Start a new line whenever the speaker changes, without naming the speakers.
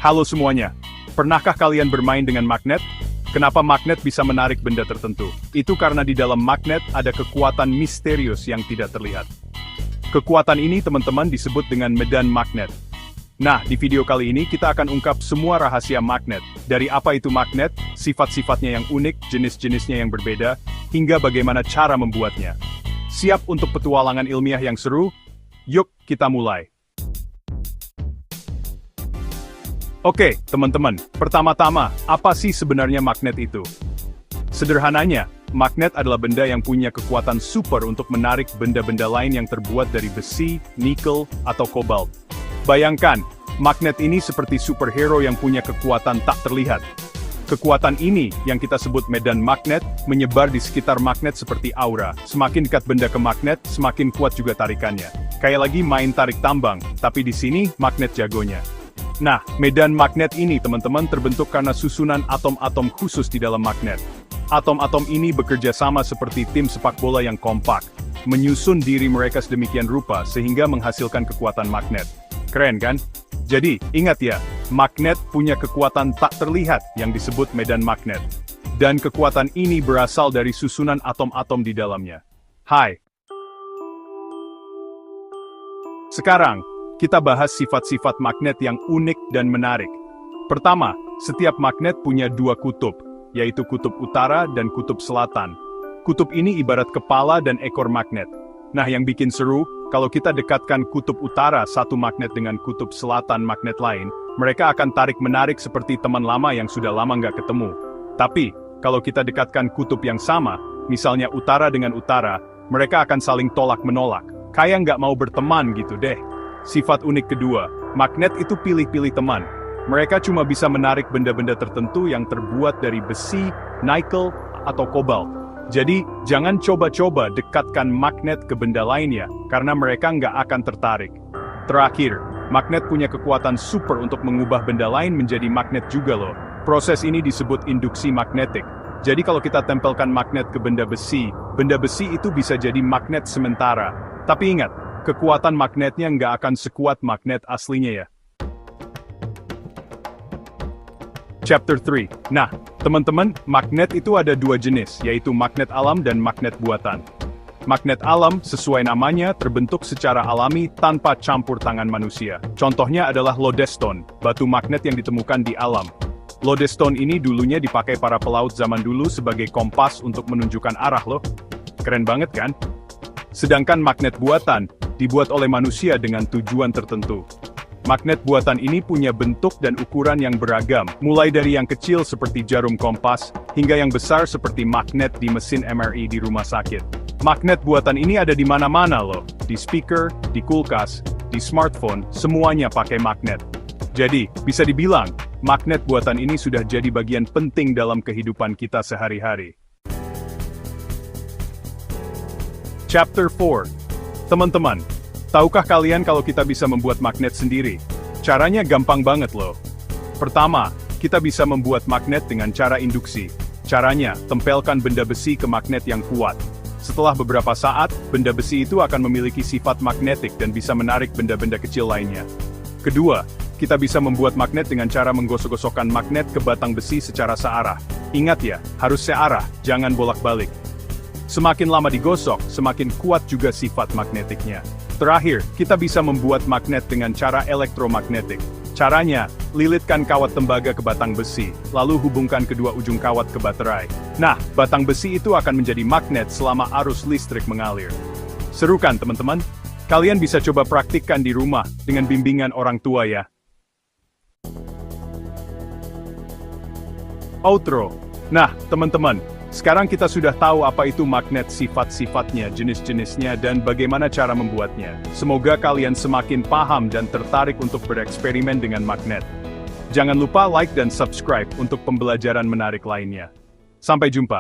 Halo semuanya, pernahkah kalian bermain dengan magnet? Kenapa magnet bisa menarik benda tertentu? Itu karena di dalam magnet ada kekuatan misterius yang tidak terlihat. Kekuatan ini teman-teman disebut dengan medan magnet. Nah, di video kali ini kita akan ungkap semua rahasia magnet. Dari apa itu magnet, sifat-sifatnya yang unik, jenis-jenisnya yang berbeda, hingga bagaimana cara membuatnya. Siap untuk petualangan ilmiah yang seru? Yuk, kita mulai. Oke, teman-teman, pertama-tama, apa sih sebenarnya magnet itu? Sederhananya, magnet adalah benda yang punya kekuatan super untuk menarik benda-benda lain yang terbuat dari besi, nikel, atau kobalt. Bayangkan, magnet ini seperti superhero yang punya kekuatan tak terlihat. Kekuatan ini, yang kita sebut medan magnet, menyebar di sekitar magnet seperti aura. Semakin dekat benda ke magnet, semakin kuat juga tarikannya. Kayak lagi main tarik tambang, tapi di sini magnet jagonya. Nah, medan magnet ini teman-teman terbentuk karena susunan atom-atom khusus di dalam magnet. Atom-atom ini bekerja sama seperti tim sepak bola yang kompak, menyusun diri mereka sedemikian rupa sehingga menghasilkan kekuatan magnet. Keren kan? Jadi, ingat ya, magnet punya kekuatan tak terlihat yang disebut medan magnet. Dan kekuatan ini berasal dari susunan atom-atom di dalamnya. Hai. Sekarang, kita bahas sifat-sifat magnet yang unik dan menarik. Pertama, setiap magnet punya dua kutub, yaitu kutub utara dan kutub selatan. Kutub ini ibarat kepala dan ekor magnet. Nah, yang bikin seru, kalau kita dekatkan kutub utara satu magnet dengan kutub selatan magnet lain, mereka akan tarik-menarik seperti teman lama yang sudah lama nggak ketemu. Tapi, kalau kita dekatkan kutub yang sama, misalnya utara dengan utara, mereka akan saling tolak-menolak. Kayak nggak mau berteman gitu deh. Sifat unik kedua, magnet itu pilih-pilih teman. Mereka cuma bisa menarik benda-benda tertentu yang terbuat dari besi, nikel, atau kobalt. Jadi, jangan coba-coba dekatkan magnet ke benda lainnya, karena mereka nggak akan tertarik. Terakhir, magnet punya kekuatan super untuk mengubah benda lain menjadi magnet juga loh. Proses ini disebut induksi magnetik. Jadi kalau kita tempelkan magnet ke benda besi itu bisa jadi magnet sementara. Tapi ingat, kekuatan magnetnya nggak akan sekuat magnet aslinya ya. Chapter 3. Nah, teman-teman, magnet itu ada dua jenis, yaitu magnet alam dan magnet buatan. Magnet alam, sesuai namanya, terbentuk secara alami tanpa campur tangan manusia. Contohnya adalah lodestone, batu magnet yang ditemukan di alam. Lodestone ini dulunya dipakai para pelaut zaman dulu sebagai kompas untuk menunjukkan arah loh. Keren banget kan? Sedangkan magnet buatan, dibuat oleh manusia dengan tujuan tertentu. Magnet buatan ini punya bentuk dan ukuran yang beragam, mulai dari yang kecil seperti jarum kompas, hingga yang besar seperti magnet di mesin MRI di rumah sakit. Magnet buatan ini ada di mana-mana loh, di speaker, di kulkas, di smartphone, semuanya pakai magnet. Jadi, bisa dibilang, magnet buatan ini sudah jadi bagian penting dalam kehidupan kita sehari-hari. Chapter 4. Teman-teman, tahukah kalian kalau kita bisa membuat magnet sendiri? Caranya gampang banget loh. Pertama, kita bisa membuat magnet dengan cara induksi. Caranya, tempelkan benda besi ke magnet yang kuat. Setelah beberapa saat, benda besi itu akan memiliki sifat magnetik dan bisa menarik benda-benda kecil lainnya. Kedua, kita bisa membuat magnet dengan cara menggosok-gosokkan magnet ke batang besi secara searah. Ingat ya, harus searah, jangan bolak-balik. Semakin lama digosok, semakin kuat juga sifat magnetiknya. Terakhir, kita bisa membuat magnet dengan cara elektromagnetik. Caranya, lilitkan kawat tembaga ke batang besi, lalu hubungkan kedua ujung kawat ke baterai. Nah, batang besi itu akan menjadi magnet selama arus listrik mengalir. Seru kan teman-teman? Kalian bisa coba praktikkan di rumah dengan bimbingan orang tua ya. Outro. Nah, teman-teman, sekarang kita sudah tahu apa itu magnet, sifat-sifatnya, jenis-jenisnya, dan bagaimana cara membuatnya. Semoga kalian semakin paham dan tertarik untuk bereksperimen dengan magnet. Jangan lupa like dan subscribe untuk pembelajaran menarik lainnya. Sampai jumpa.